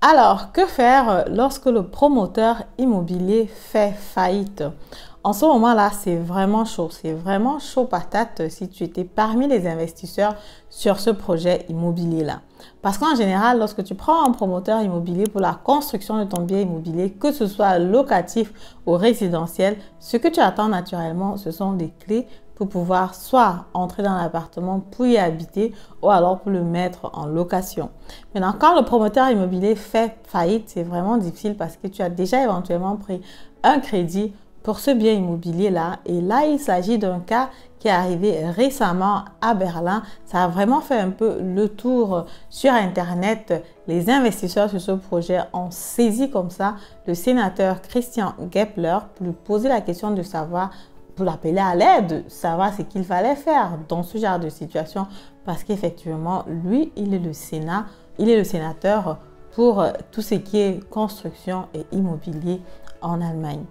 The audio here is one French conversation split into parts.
Alors, que faire lorsque le promoteur immobilier fait faillite? En ce moment-là, c'est vraiment chaud patate si tu étais parmi les investisseurs sur ce projet immobilier-là. Parce qu'en général, lorsque tu prends un promoteur immobilier pour la construction de ton bien immobilier, que ce soit locatif ou résidentiel, ce que tu attends naturellement, ce sont des clés pour pouvoir soit entrer dans l'appartement pour y habiter ou alors pour le mettre en location. Maintenant, quand le promoteur immobilier fait faillite, c'est vraiment difficile parce que tu as déjà éventuellement pris un crédit pour ce bien immobilier-là. Et là, il s'agit d'un cas qui est arrivé récemment à Berlin. Ça a vraiment fait un peu le tour sur Internet. Les investisseurs sur ce projet ont saisi comme ça le sénateur Christian Gepler pour lui poser la question de savoir, pour l'appeler à l'aide, savoir ce qu'il fallait faire dans ce genre de situation parce qu'effectivement, lui, il est le sénateur pour tout ce qui est construction et immobilier en Allemagne.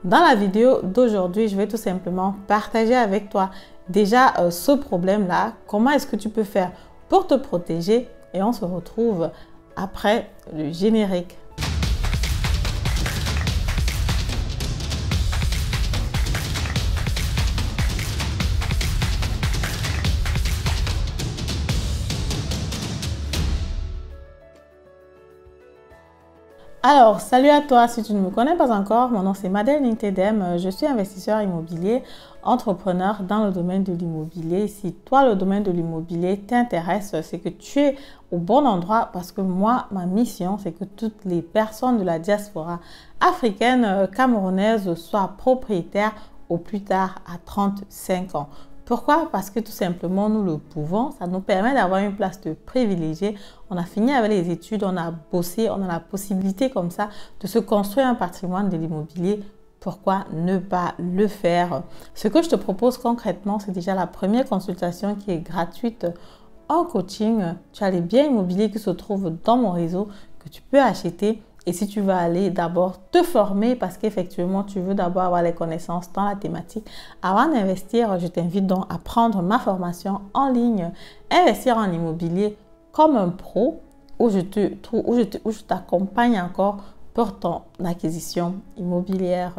Dans la vidéo d'aujourd'hui, je vais tout simplement partager avec toi déjà ce problème-là, comment est-ce que tu peux faire pour te protéger et on se retrouve après le générique. Alors, salut à toi, si tu ne me connais pas encore, mon nom c'est Madeleine Ntedem, je suis investisseur immobilier, entrepreneur dans le domaine de l'immobilier. Si toi, le domaine de l'immobilier t'intéresse, c'est que tu es au bon endroit parce que moi, ma mission, c'est que toutes les personnes de la diaspora africaine, camerounaise soient propriétaires au plus tard à 35 ans. Pourquoi? Parce que tout simplement, nous le pouvons. Ça nous permet d'avoir une place de privilégié. On a fini avec les études, on a bossé, on a la possibilité comme ça de se construire un patrimoine de l'immobilier. Pourquoi ne pas le faire? Ce que je te propose concrètement, c'est déjà la première consultation qui est gratuite en coaching. Tu as les biens immobiliers qui se trouvent dans mon réseau que tu peux acheter. Et si tu veux aller d'abord te former parce qu'effectivement, tu veux d'abord avoir les connaissances dans la thématique, avant d'investir, je t'invite donc à prendre ma formation en ligne, investir en immobilier comme un pro, où je t'accompagne encore pour ton acquisition immobilière.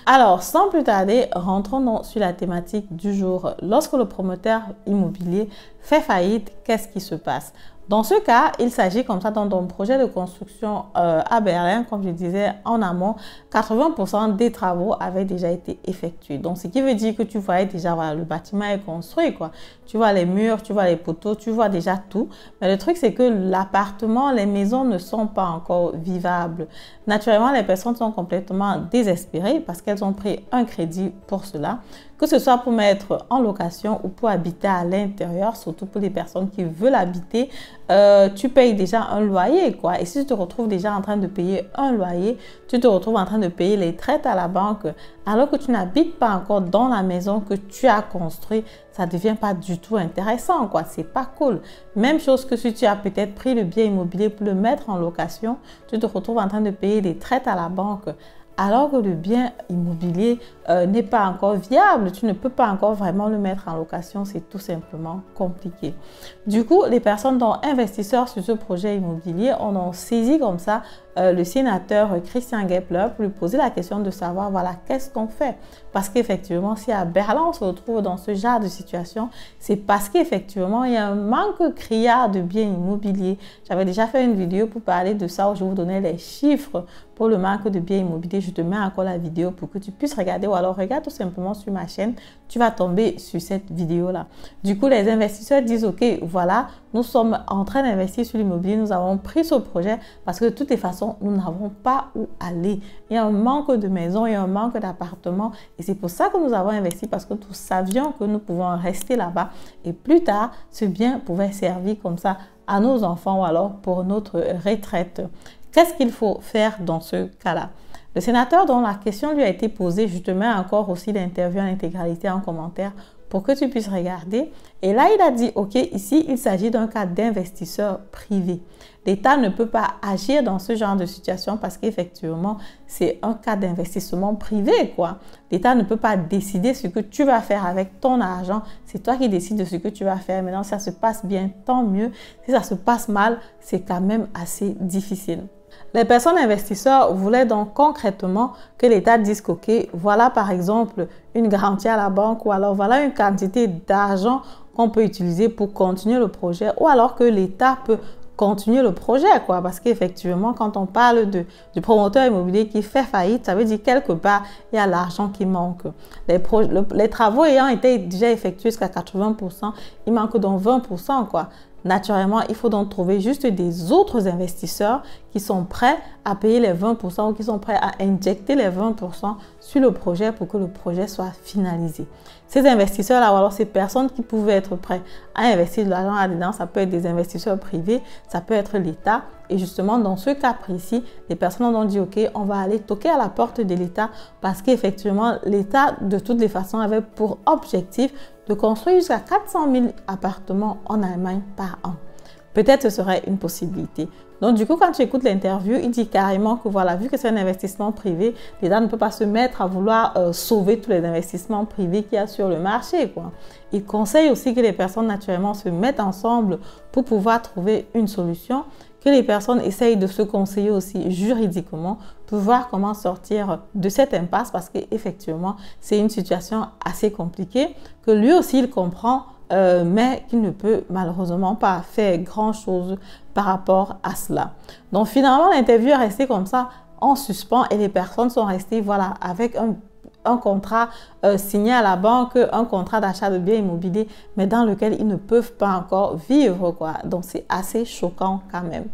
Alors, sans plus tarder, rentrons donc sur la thématique du jour. Lorsque le promoteur immobilier fait faillite, qu'est-ce qui se passe? Dans ce cas, il s'agit comme ça dans ton projet de construction à Berlin, comme je disais en amont, 80% des travaux avaient déjà été effectués. Donc, ce qui veut dire que tu voyais déjà, voilà, le bâtiment est construit, quoi. Tu vois les murs, tu vois les poteaux, tu vois déjà tout. Mais le truc, c'est que l'appartement, les maisons ne sont pas encore vivables. Naturellement, les personnes sont complètement désespérées parce qu'elles ont pris un crédit pour cela, que ce soit pour mettre en location ou pour habiter à l'intérieur, surtout pour les personnes qui veulent habiter. Tu payes déjà un loyer, quoi. Et si tu te retrouves déjà en train de payer un loyer, tu te retrouves en train de payer les traites à la banque, alors que tu n'habites pas encore dans la maison que tu as construite, ça ne devient pas du tout intéressant, quoi. C'est pas cool. Même chose que si tu as peut-être pris le bien immobilier pour le mettre en location, tu te retrouves en train de payer des traites à la banque, alors que le bien immobilier n'est pas encore viable, tu ne peux pas encore vraiment le mettre en location, c'est tout simplement compliqué. Du coup, les personnes dont investisseurs sur ce projet immobilier, on a saisi comme ça le sénateur Christian Gepler pour lui poser la question de savoir, voilà, qu'est-ce qu'on fait? Parce qu'effectivement, si à Berlin, on se retrouve dans ce genre de situation, c'est parce qu'effectivement, il y a un manque criard de biens immobiliers. J'avais déjà fait une vidéo pour parler de ça où je vous donnais les chiffres pour le manque de biens immobiliers. Je te mets encore la vidéo pour que tu puisses regarder ou alors regarde tout simplement sur ma chaîne. Tu vas tomber sur cette vidéo-là. Du coup, les investisseurs disent, OK, voilà, nous sommes en train d'investir sur l'immobilier. Nous avons pris ce projet parce que de toutes les façons, nous n'avons pas où aller. Il y a un manque de maisons, il y a un manque d'appartements. Et c'est pour ça que nous avons investi parce que nous savions que nous pouvons rester là-bas. Et plus tard, ce bien pouvait servir comme ça à nos enfants ou alors pour notre retraite. Qu'est-ce qu'il faut faire dans ce cas-là? Le sénateur dont la question lui a été posée, je te mets encore aussi l'interview en intégralité en commentaire pour que tu puisses regarder. Et là, il a dit, OK, ici, il s'agit d'un cas d'investisseur privé. L'État ne peut pas agir dans ce genre de situation parce qu'effectivement, c'est un cas d'investissement privé, quoi. L'État ne peut pas décider ce que tu vas faire avec ton argent. C'est toi qui décides de ce que tu vas faire. Maintenant, si ça se passe bien, tant mieux. Si ça se passe mal, c'est quand même assez difficile. Les personnes investisseurs voulaient donc concrètement que l'État dise OK, voilà par exemple une garantie à la banque ou alors voilà une quantité d'argent qu'on peut utiliser pour continuer le projet ou alors que l'État peut continuer le projet, quoi. Parce qu'effectivement, quand on parle du promoteur immobilier qui fait faillite, ça veut dire quelque part, il y a l'argent qui manque. Les travaux ayant été déjà effectués jusqu'à 80%, il manque donc 20%, quoi. Naturellement, il faut donc trouver juste des autres investisseurs qui sont prêts à payer les 20% ou qui sont prêts à injecter les 20% sur le projet pour que le projet soit finalisé. Ces investisseurs-là, ou alors ces personnes qui pouvaient être prêts à investir de l'argent là-dedans, ça peut être des investisseurs privés, ça peut être l'État. Et justement, dans ce cas précis, les personnes ont dit, OK, on va aller toquer à la porte de l'État parce qu'effectivement, l'État, de toutes les façons, avait pour objectif de construire jusqu'à 400 000 appartements en Allemagne par an. Peut-être ce serait une possibilité. Donc, du coup, quand tu écoutes l'interview, il dit carrément que voilà, vu que c'est un investissement privé, l'État ne peut pas se mettre à vouloir sauver tous les investissements privés qu'il y a sur le marché, quoi. Il conseille aussi que les personnes, naturellement, se mettent ensemble pour pouvoir trouver une solution, que les personnes essayent de se conseiller aussi juridiquement pour voir comment sortir de cette impasse parce qu'effectivement, c'est une situation assez compliquée que lui aussi, il comprend, mais qu'il ne peut malheureusement pas faire grand-chose par rapport à cela. Donc finalement, l'interview est restée comme ça en suspens et les personnes sont restées voilà, avec un contrat signé à la banque, un contrat d'achat de biens immobiliers, mais dans lequel ils ne peuvent pas encore vivre, quoi. Donc, c'est assez choquant quand même.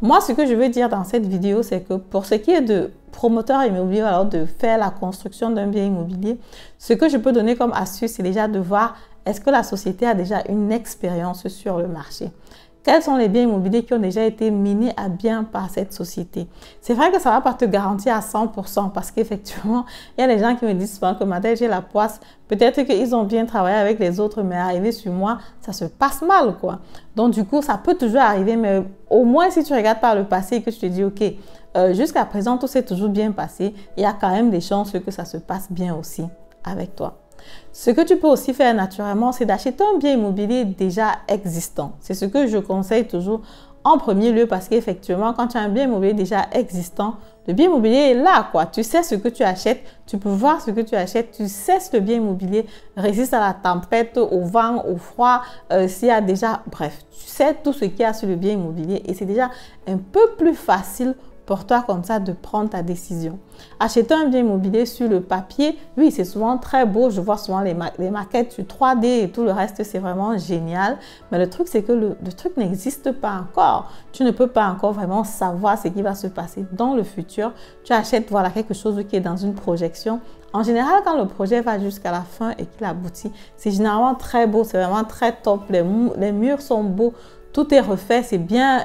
Moi, ce que je veux dire dans cette vidéo, c'est que pour ce qui est de promoteur immobilier, alors de faire la construction d'un bien immobilier, ce que je peux donner comme astuce, c'est déjà de voir est-ce que la société a déjà une expérience sur le marché. Quels sont les biens immobiliers qui ont déjà été menés à bien par cette société? C'est vrai que ça ne va pas te garantir à 100% parce qu'effectivement, il y a des gens qui me disent souvent que Madèle, j'ai la poisse. Peut-être qu'ils ont bien travaillé avec les autres, mais arrivé sur moi, ça se passe mal, quoi. Donc, du coup, ça peut toujours arriver, mais au moins, si tu regardes par le passé et que tu te dis, OK, jusqu'à présent, tout s'est toujours bien passé, il y a quand même des chances que ça se passe bien aussi avec toi. Ce que tu peux aussi faire naturellement, c'est d'acheter un bien immobilier déjà existant. C'est ce que je conseille toujours en premier lieu parce qu'effectivement, quand tu as un bien immobilier déjà existant, le bien immobilier est là, quoi. Tu sais ce que tu achètes, tu peux voir ce que tu achètes, tu sais si le bien immobilier résiste à la tempête, au vent, au froid, s'il y a déjà... Bref, tu sais tout ce qu'il y a sur le bien immobilier et c'est déjà un peu plus facile pour toi comme ça de prendre ta décision. Acheter un bien immobilier sur le papier, oui, c'est souvent très beau. Je vois souvent les maquettes sur 3D et tout le reste, c'est vraiment génial. Mais le truc, c'est que le truc n'existe pas encore. Tu ne peux pas encore vraiment savoir ce qui va se passer dans le futur. Tu achètes voilà, quelque chose qui est dans une projection. En général, quand le projet va jusqu'à la fin et qu'il aboutit, c'est généralement très beau, c'est vraiment très top. Les murs sont beaux. Tout est refait, c'est bien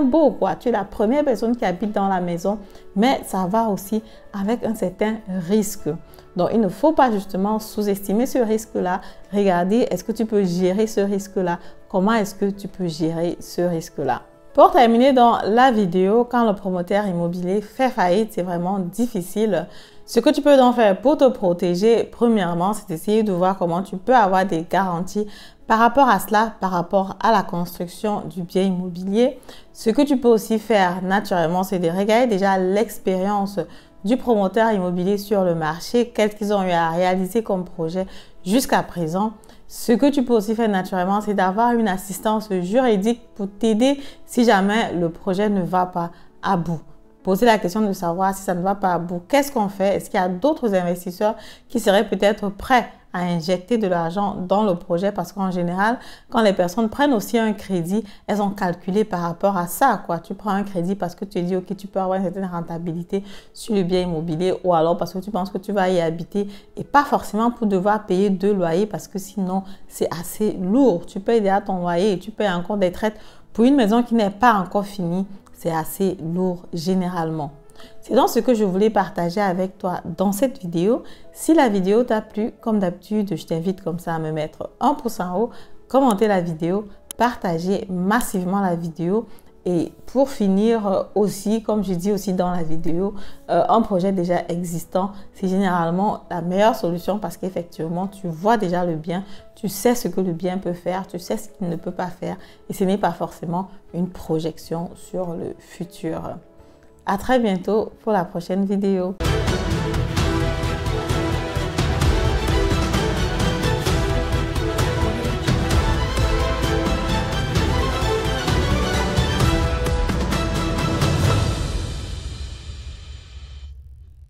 beau, quoi. Tu es la première personne qui habite dans la maison, mais ça va aussi avec un certain risque. Donc, il ne faut pas justement sous-estimer ce risque-là. Regardez, est-ce que tu peux gérer ce risque-là? Comment est-ce que tu peux gérer ce risque-là? Pour terminer dans la vidéo, quand le promoteur immobilier fait faillite, c'est vraiment difficile. Ce que tu peux donc faire pour te protéger, premièrement, c'est d'essayer de voir comment tu peux avoir des garanties par rapport à cela, par rapport à la construction du bien immobilier. Ce que tu peux aussi faire naturellement, c'est de regarder déjà l'expérience du promoteur immobilier sur le marché, qu'est-ce qu'ils ont eu à réaliser comme projet jusqu'à présent. Ce que tu peux aussi faire naturellement, c'est d'avoir une assistance juridique pour t'aider si jamais le projet ne va pas à bout. Poser la question de savoir si ça ne va pas à bout. Qu'est-ce qu'on fait? Est-ce qu'il y a d'autres investisseurs qui seraient peut-être prêts à injecter de l'argent dans le projet? Parce qu'en général, quand les personnes prennent aussi un crédit, elles ont calculé par rapport à ça, quoi. Tu prends un crédit parce que tu dis, OK, tu peux avoir une certaine rentabilité sur le bien immobilier ou alors parce que tu penses que tu vas y habiter et pas forcément pour devoir payer 2 loyers parce que sinon, c'est assez lourd. Tu payes déjà ton loyer et tu payes encore des traites pour une maison qui n'est pas encore finie. C'est assez lourd généralement. C'est donc ce que je voulais partager avec toi dans cette vidéo. Si la vidéo t'a plu, comme d'habitude, je t'invite comme ça à me mettre un pouce en haut, commenter la vidéo, partager massivement la vidéo. Et pour finir aussi, comme je dis aussi dans la vidéo, un projet déjà existant, c'est généralement la meilleure solution parce qu'effectivement, tu vois déjà le bien, tu sais ce que le bien peut faire, tu sais ce qu'il ne peut pas faire et ce n'est pas forcément une projection sur le futur. À très bientôt pour la prochaine vidéo.